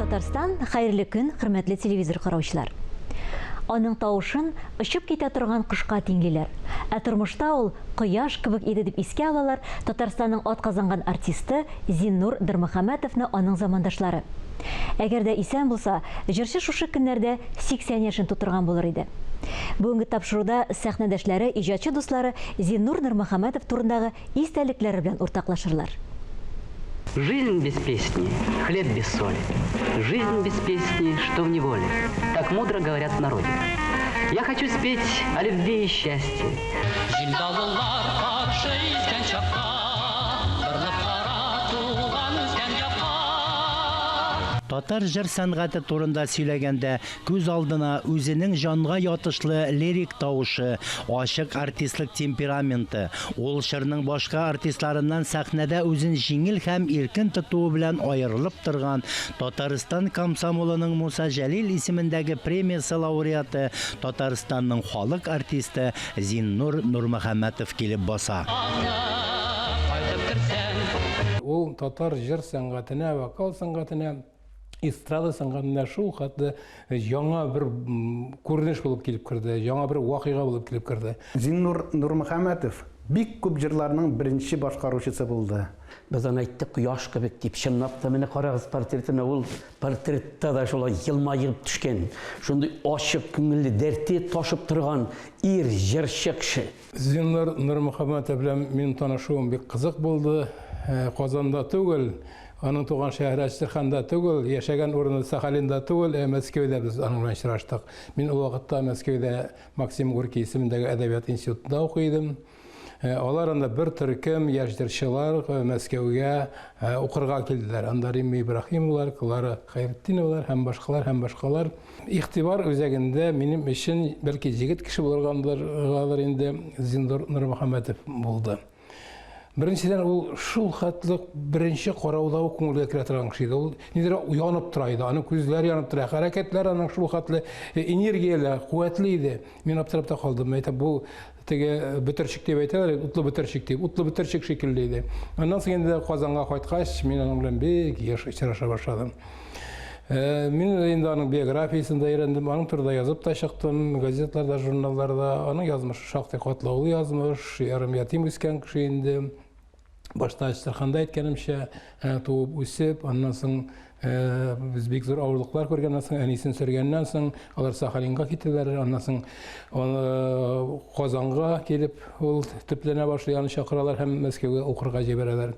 Татарстан, хәерле көн, хөрмәтле телевизор караучылар. Аның тавышын очып китә торган кошка тиңлиләр. Ә тормышта ул кояш кебек иде дип искә алалар Татарстанның атказанган артисты Зиннур Нурмөхәммәтовны аның замандашлары. Әгәр дә исән булса, җырчы шушы көннәрдә 80 яшен тутырган булыр иде. Бүгенге тапшыруда сәхнәдәшләре, иҗатчы дуслары Зиннур Нурмөхәммәтов турындагы истәлекләре белән уртаклашырлар. Жизнь без песни, хлеб без соли. Жизнь без песни, что в неволе. Так мудро говорят в народе. Я хочу спеть о любви и счастье. Татар җыр сәнгате турында сөйләгәндә күз алдына үзенең җанга ятышлы лирик тавышы, ачык артистлык темпераменты, ул җырның башка артистларыннан сәхнәдә үзен җиңел һәм иркен тотуы белән аерылып торган Татарстан комсомолының Муса Җәлил исемендәге премиясе лауреаты, Татарстанның халык артисты Зиннур Нурмөхәммәтов килеп баса. Ул татар җыр сәнгатенә, вокал сәнгатенә, эстрада сәнгатенә шул хәтле яңа бер күренеш булып килеп керде, яңа бер вакыйга булып килеп керде. Зиннур Нурмөхәммәтов бик күп җырларның беренче башкаручысы булды. Без аны әйттек, кояш кебек дип, чынлап та менә карагыз портретына, ул портретта да шулай елмаеп төшкән, шундый ачык күңелле, дәрте ташып торган ир җырчы кеше. Зиннур Нурмөхәммәтов белән мин танышуым бик кызык булды. Казанда түгел, аның туган шәһәре Әстерханда түгел, яшәгән урыны Сахалинда түгел, Мәскәүдә biz аның белән очраштык. Мин ул вакытта Мәскәүдә Максим Горький исемендәге әдәбият институтында укыйдым. Алар анда бер төркем яшь җырчылар Мәскәүгә укырга килделәр. Анда Римма Ибраһимовлар, Клара Хәйретдиновлар һәм башкалар. Игътибар үзәгендә минем өчен бәлки җигет кеше булыргандыр инде Зиннур Нурмөхәммәтов булды. Беренчедән ул шул хәтле беренче карауда ук күңелгә керә торган кеше иде. Ул нидер уянып тора иде, аның күзләре янып тора, хәрәкәтләре аның шул хәтле энергияле, куәтле иде. Мин аптырап та калдым. Әйтә, бу теге бөтерчек дип әйтәләр, утлы бөтерчек шикелле иде. Аннан соң инде Казанга кайткач, мин аның белән бик еш очраша башладым. Мин инде аның биографиясын да өйрәндем, аның турында язып та чыктым, газетларда, журналларда. Аның язмышы шактый катлаулы язмыш, ярым ятим үскән кеше инде. Башта Әстерханда әйткәнемчә, туып үсеп, аннан соң без бик зур авырлыклар күргәннән соң, әнисен сөргәннән соң, алар Сахалинга киттеләр, аннан соң Казанга килеп, ул төпләнә башлый, аны чакыралар һәм Мәскәүгә укырга җибәрәләр.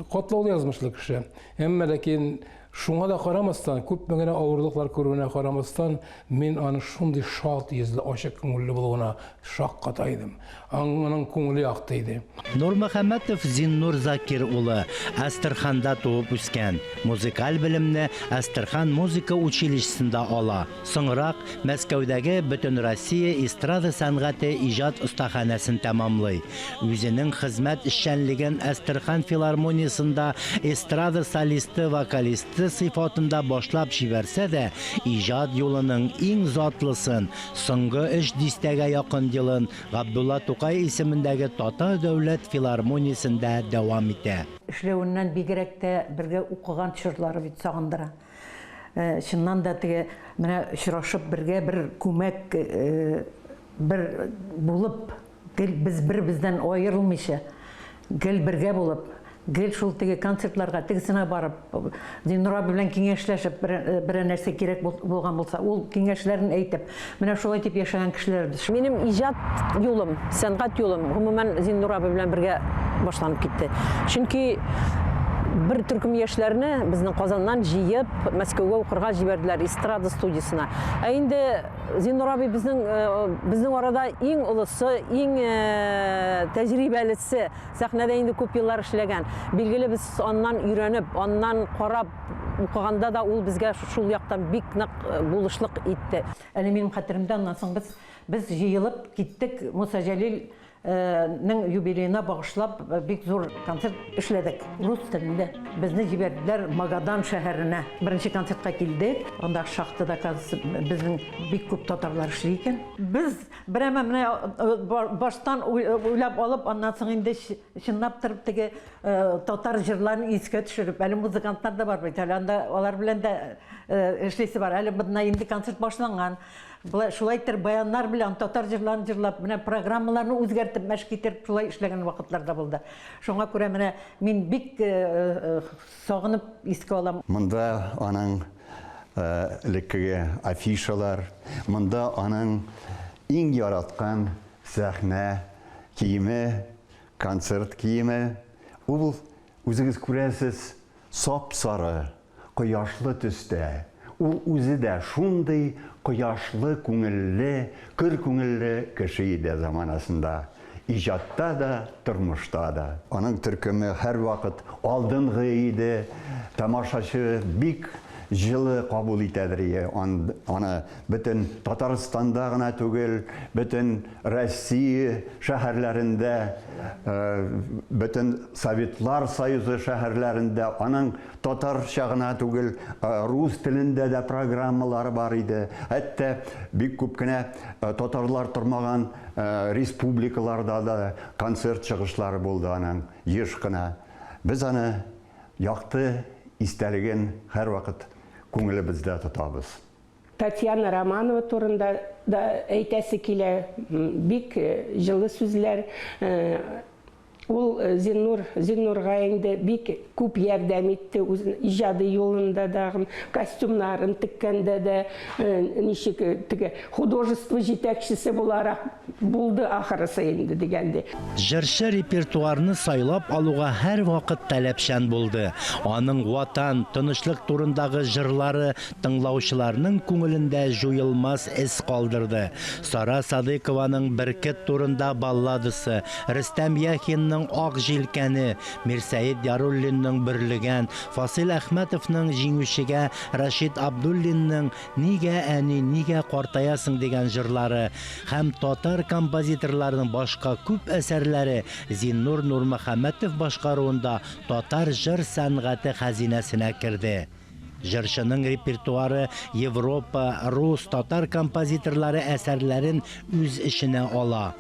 Катлаулы язмышлы кеше. Әмма ләкин шуңа да карамастан, күп генә авырлыклар күрүенә карамастан, мин аны шундый шат йөзле, ачык күңелле булуына шакката идем. Аның күңеле якты иде. Нурмөхәммәтов Зиннур Закир улы Әстерханда туып үскән. Музыкаль белемне Әстерхан музыка училищесында ала. Соңрак Мәскәүдәге Бөтен Россия эстрада сәнгате иҗат остаханәсен тәмамлый. Үзенең хезмәт эшчәнлеген Әстерхан филармониясында эстрада солисты, вокалисты сыйфатында башлап җибәрсә дә, иҗат юлының иң затлысын, соңгы 3 дистәгә якын елын Габдулла Тукай исемендәге Татар дәүләт филармониясендә дәвам итә. Эшләвеннән бигрәк тә бергә укыган чорлары бит сагындыра. Чыннан да теге менә очрашып бергә бер күмәк бер булып, без бер-бездән аерылмыйча, гел бергә булып, гел шул теге концертларга тегесенә барып, Зиннур белән киңәшләшеп, бер нәрсә кирәк булган булса, ул киңәшләрен әйтеп, менә шулай дип яшәгән кешеләр без. Минем иҗат юлым, сәнгать юлым гомумән Зиннур белән бергә башланып китте. Чөнки bir төркем яшьләрне безнең Казаннан җыеп Мәскәүгә укырга җибәрделәр эстрада студиясына. Ә инде Зиннур безнең арада иң улысы, иң тәҗрибәлесе, сәхнәдә инде күп еллар эшләгән. Билгеле, без аннан өйрәнеп, аннан карап укыганда да ул безгә шул яктан бик нык булышлык итте. Әле минем хәтеремдә, аннан соң без җыелып киттек Муса Җәлил юбилейна багышлап бик зур концерт эшләдек. Рус телендә. Безне җибәрделәр Магадан шәһәренә. Беренче концертка килдек. Анда шахтада безнең бик күп татарлар эшли икән. Без берәмә менә баштан уйлап алып, аннан соң инде чынлап торып теге татар җырларын искә төшереп, әле музыкантлар да бар бит. Анда алар белән дә эшлисе бар. Әле бына инде концерт башланган. Шулайтыр баяннар белән татар җырларын җырлап, менә программаларны үзгәртеп, мәшк итеп шулай эшләгән вакытларда булды. Шуңа күрә менә мин бик сагынып искә алам. Монда аның элеккеге афишалар, монда аның иң яраткан сәхнә киеме, концерт киеме. Ул үзегез күрәсез сап-сары, кояшлы төстә. Ул үзе дә шундый кояшлы күңелле, көр күңелле кеше иде заманасында. Иҗатта да, тормышта да. Аның төркеме һәр вакыт алдынгы иде. Тамашачы бик җылы кабул итәдер. Аны бөтен Татарстанда гына түгел, бөтен Россия шәһәрләрендә, бөтен Советлар Союзы шәһәрләрендә аның татарча гына түгел, рус телендә дә программалары бар иде. Хәтта бик күп кенә татарлар тормаган республикаларда да концерт чыгышлары булды аның еш кына. Без аны якты истәлеген һәр вакыт күңелебездә тотабыз. Татьяна Романова турында да әйтәсе килә, бик җылы сүзләр. Ул Зиннурга инде бик күп ярдәм итте, үзенең иҗади юлында да, костюмнарын тиккәндә дә, ничек теге художество җитәкчесе буларак булды ахырысы инде дигәндә. Җырчы репертуарны сайлап алуга һәр вакыт таләпчән булды. Аның ватан, тынычлык турындагы җырлары тыңлаучыларның күңелендә җуелмас эз калдырды. Сара Садыкованың Бөркет турында балладысы, Рөстәм Яхинның Ак җилкәне, Мирсәет Яруллинның Берлегән, Фасил Әхмәтовның җиңүчегә, Рашид Абдуллинның Нигә әни, нигә картаясың дигән җырлары һәм татар композиторларының башка күп әсәрләре Зиннур Нурмөхәммәтов башкаруында татар җыр сәнгате хәзинәсенә керде. Җырчының репертуары Европа, рус, татар композиторлары әсәрләрен үз эченә ала.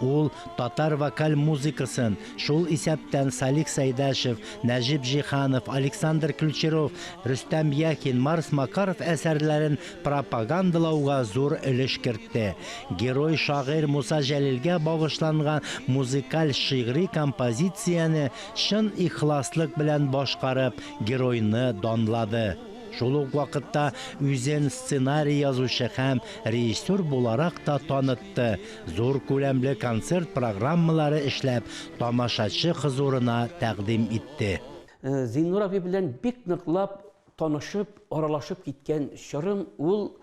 Ул татар вокаль музыкасын, шул исәптән Салих Сәйдәшев, Нәҗип Җиханов, Александр Ключеров, Рөстәм Яхин, Марс Макаров әсәрләрен пропагандалауга зур өлеш кертте. Герой шагыйрь Муса Җәлилгә багышланган музыкаль шигъри композицияне чын ихласлык белән башкарып, геройны данлады. Шул ук вакытта үзен сценарий язучы һәм режиссер буларак та танытты. Зур күләмле концерт программалары эшләп, тамашачы хозурына тәкъдим итте. Зиннур абый белән бик ныклап танышып, аралашып киткән чорым ул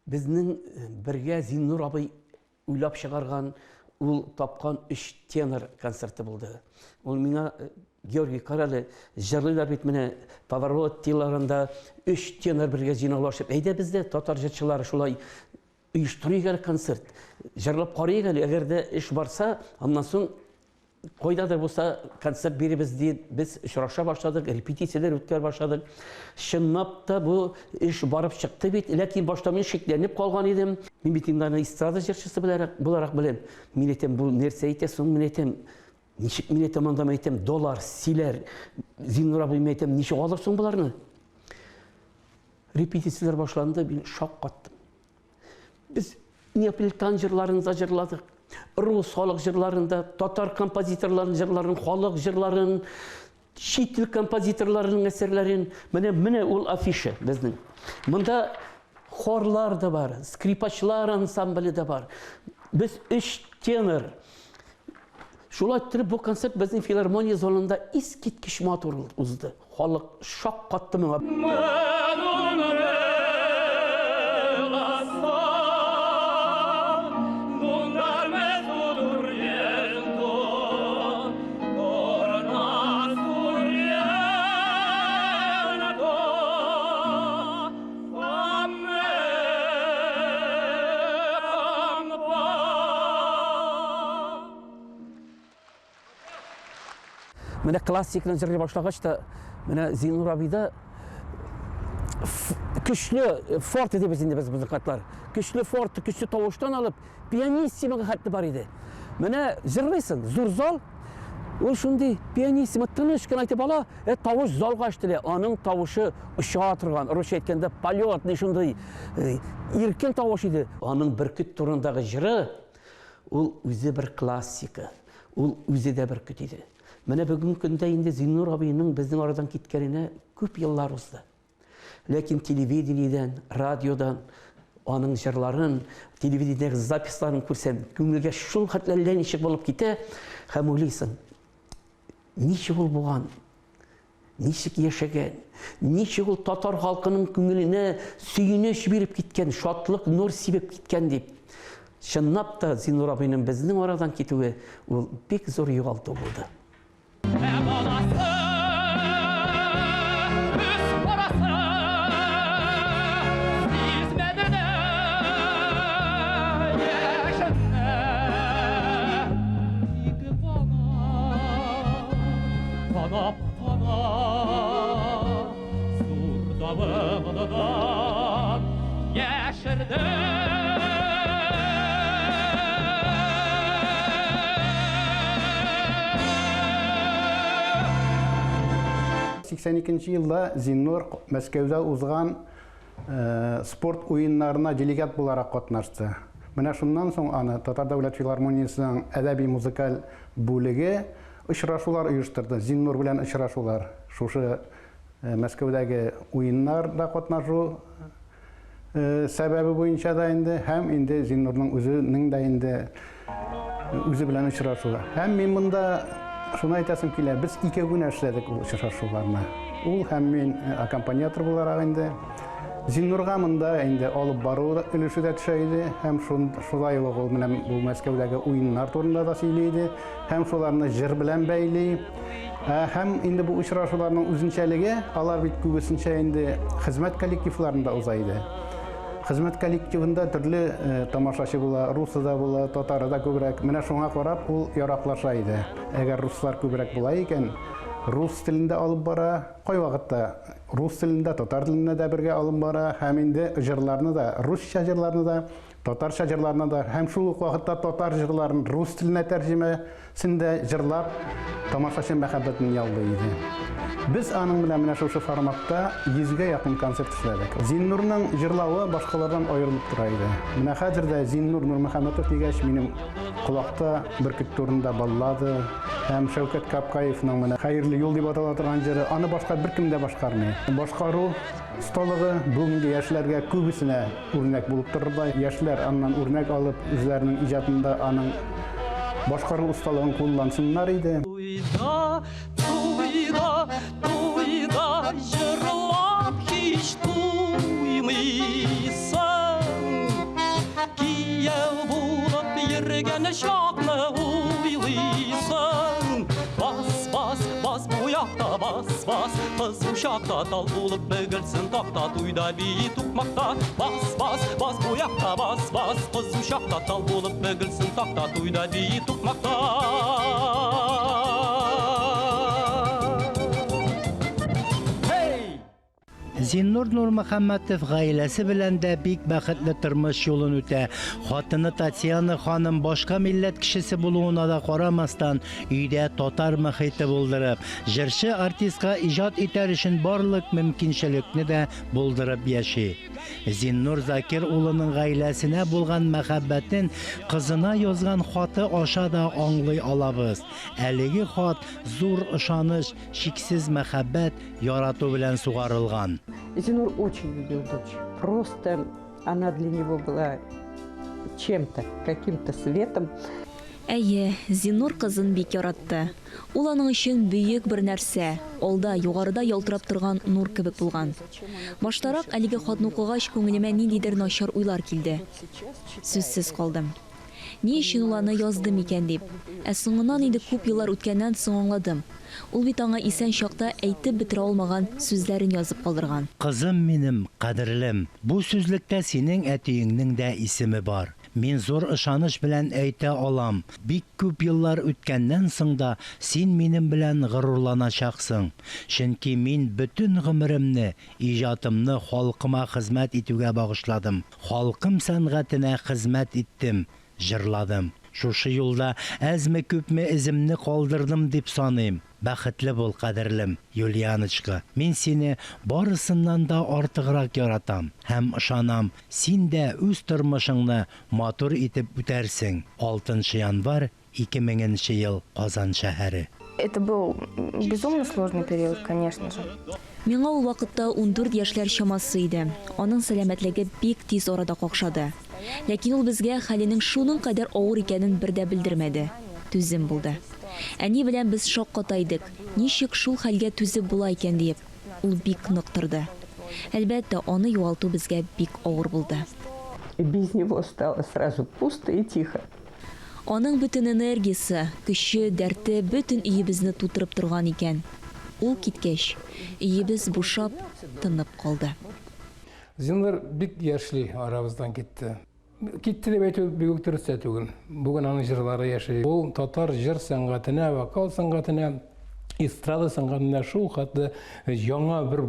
безнең бергә Зиннур абый уйлап чыгарган, ул тапкан 3 тенор концерты булды. Ул миңа Георгий Каралы җырлыйлар бит менә Паваротиларында 3 тенор бергә җыйналышып. Әйдә бездә татар җырчылары шулай оештырыйк концерт. Җырлап карыйк әле, әгәр дә эш барса, аннан соң кайдадыр булса концерт биребез дип без очраша башладык, репетицияләр үткәрә башладык. Чынлап та бу эш барып чыкты бит, ләкин башта мин шикләнеп калган идем. Мин бит инде эстрада җырчысы буларак беләм. Мин әйтәм, бу нәрсә әйтәсең? Мин әйтәм, ничек мин әйтәм, анда әйтәм, доллар, силәр, Зиннур абый әйтәм, ничек алырсың буларны? Репетицияләр башланды, мин шок каттым. Без неаполитан җырларын җырладык. Рус халык җырларында, татар композиторларының җырларын, халык җырларын, чит ил композиторларының әсәрләрен, менә ул афиша безнең. Монда хорлар да бар, скрипачлар ансамбле да бар. Без 3 тенор. Шулай итеп бу концерт безнең филармония залында искиткеч матур узды. Халык шок катты миңа. Менә классиканы җырлый башлагач та, менә Зиннур абыйда көчле форт дип без инде без музыкантлар. Көчле форт, көчле тавыштан алып, пианиссимага хәтта бар иде. Менә җырлыйсың, зур зал. Ул шундый пианиссимо тыныч кына әйтеп ала, тавыш залга ачты. Аның тавышы оча торган, русча әйткәндә полетный шундый иркен тавыш иде. Аның бөркет турындагы җыры ул үзе бер классика. Ул үзе дә бөркет иде. Менә бүген көндә инде Зиннур абыйның безнең арадан киткәненә күп еллар узды. Ләкин телевидениедән, радиодан аның җырларын, телевидениедәге записларын күрсәм, күңелгә шул хәтләләр ничек булып китә, һәм уйлыйсың, ничек ул булган, ничек яшәгән, ничек ул татар халкының күңеленә сөенеч биреп киткән, шатлык, нур сибеп киткән дип. Чынлап та Зиннур абыйның безнең арадан китүе ул бик зур югалту булды. Елда Зиннур Мәскәүдә узган спорт уеннарына делегат буларак катнашты. Менә шуннан соң аны Татар дәүләт филармониясының әдәби-музыкаль бүлеге очрашулар оештырды. Зиннур белән очрашулар. Шушы Мәскәүдәге уеннарда катнашу сәбәбе буенча да инде һәм инде Зиннурның үзенең дә инде үзе белән очрашу. Һәм мин монда шуны әйтәсем килә, без ике генә эшләдек ул очрашуларны. Ул һәм мин аккомпаниатор буларак инде Зиннурга монда инде алып бару өлеше дә төшә иде, һәм шулай ук ул менә бу Мәскәүдәге уеннар турында да сөйли иде, һәм шуларны җыр белән бәйли. Һәм инде бу очрашуларның үзенчәлеге, алар бит күбесенчә инде хезмәт коллективларында уза иде. Хезмәт коллективында төрле тамашачы була, русы да була, татары да күбрәк. Менә шуңа карап ул яраклаша иде. Әгәр руслар күбрәк була икән, рус телендә алып бара, кай вакытта рус телендә, татар телендә дә бергә алып бара, һәм инде җырларны да, русча җырларны да, татарча җырларны да, һәм шул ук вакытта татар җырларын рус теленә тәрҗемәсендә җырлап, тамашачы мәхәббәтен яулый иде. Biz аның белән менә шушы форматта 100-гә якын концерт эшләдек. Зиннурның җырлавы башкалардан аерылып тора иде. Менә хәзер дә Зиннур Нурмөхәммәтов дигәч минем колакта бөркет турында баллады, һәм Шәүкәт Капкаевның менә Хәерле юл дип атала торган җыры, аны башка беркем дә башкармый. Башкару осталыгы бүгенге яшьләргә күбесенә үрнәк булып торды. Яшьләр аннан үрнәк алып, үзләренең иҗатында аның башкару осталыгын куллансыннар иде. Туйда җырлап һич туймыйсың, кияү булып йөргән чакны уйлыйсың. Бас бу якта, бас, кыз учакта тал булып бөгелсен такта, туйда бии тукмакта. Бас бу якта, бас, кыз учакта тал булып бөгелсен такта, туйда бии тукмакта. Зиннур Нурмөхәммәтов гаиләсе белән дә бик бәхетле тормыш юлын үтә. Хатыны Татьяна ханым башка милләт кешесе булуына да карамастан, өйдә татар мөхите булдырып, җырчы артистка иҗат итәр өчен барлык мөмкинчелекне дә булдырып яши. Зиннур Закир улының гаиләсенә булган мәхәббәтен кызына язган хаты аша да аңлый алабыз. Әлеге хат зур ышаныч, шиксез мәхәббәт ярату белән сугарылган. Зиннур очень любил дочь. Просто она для него была чем-то, каким-то светом. Әйе, Зиннур кызын бик яратты. Ул аның өчен бөек бер нәрсә, алда, югарыда ялтырап торган нур кебек булган. Баштарак әлеге хатны укыгач күңелемә ниндидер начар уйлар килде. Сүзсез калдым. Ни өчен ул аны язды микән дип. Соңыннан инде күп еллар үткәннән соң аңладым. Ул бит аңа исән чакта әйтеп бетерә алмаган сүзләрен язып калдырган. Кызым минем, кадерлем, бу сүзлектә синең әтиеңнең дә исеме бар. Мин зур ышаныч белән әйтә алам. Бик күп еллар үткәннән соң да син минем белән горурланачаксың. Чөнки мин бөтен гомеремне, иҗатымны халкыма хезмәт итүгә багышладым. Халкым сәнгатенә хезмәт иттем, җырладым. Шушы юлда әзме күпме иземне калдырдым дип саныйм. Бәхетле бул, кадерлем Юлианочка. Мин сине барысыннан да артыграк яратам һәм ышанам, син дә үз тормышыңны матур итеп үтәрсең. 6 январь 2000 ел, Казан шәһәре. Это был безумно сложный период, конечно же. Миңа ул вакытта 14 яшьләр чамасы иде. Аның сәламәтлеге бик тиз арада какшады. Ләкин ул безгә хәленең шуның кадәр авыр икәнен бердә белдермәде. Түзем булды. Әни белән без шаккатайдык. Ничек шул хәлгә түзеп була икән дип. Ул бик ныктырды. Әлбәттә, аны югалту безгә бик авыр булды. И без него стало сразу пусто и тихо. Аның бөтен энергиясе, көче, дәрте бөтен өебезне тутырып торган икән. Ул киткәч, өебез бушап, тынып калды. Зиннур бик яшьли арабыздан китте. Китте дип әйтү бик үк дөрес түгел. Бүген аның җырлары яши. Ул татар җыр сәнгатенә, вокал сәнгатенә, эстрада сәнгатенә шул хәтле яңа бер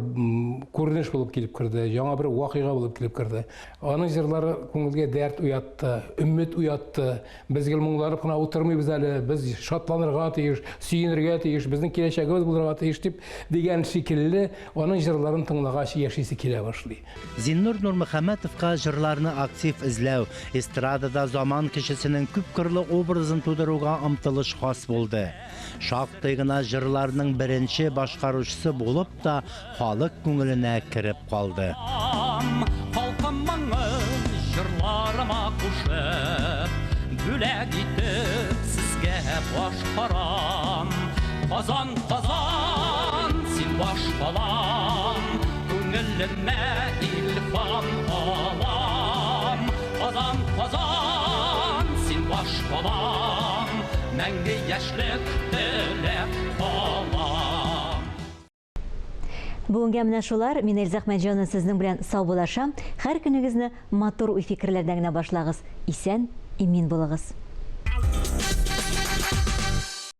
күренеш булып килеп керде, яңа бер вакыйга булып килеп керде. Аның җырлары күңелгә дәрт уятты, өмет уятты. Без гелмуңларып кына утырмыйбыз әле, без шатланырга тиеш, сөенергә тиеш, безнең киләчәгебез булырга тиеш дип дигән шикелле аның җырларын тыңлагач яшисе килә башлый. Зиннур Нурмөхәммәтовка җырларны актив эзләү, эстрадада заман кешесенең күпкырлы образын тудыруга омтылыш хас булды. Шактый гына җырларның беренче башкаручысы булып та халык күңеленә кереп калды. Халкымның җырларыма кушып, бүләк итеп сезгә башкарам. Казан, Казан, син баш балам, күңелемә илфан алам. Казан, Казан, син баш балам, мәңге яшьлек теләп калам. Бүгенге менә шулар. Мин Эльза Әхмәтҗанова сезнең белән саубуллашам. Һәр көнегезне матур уй фикерләрдән генә башлагыз. Исән, имин булыгыз.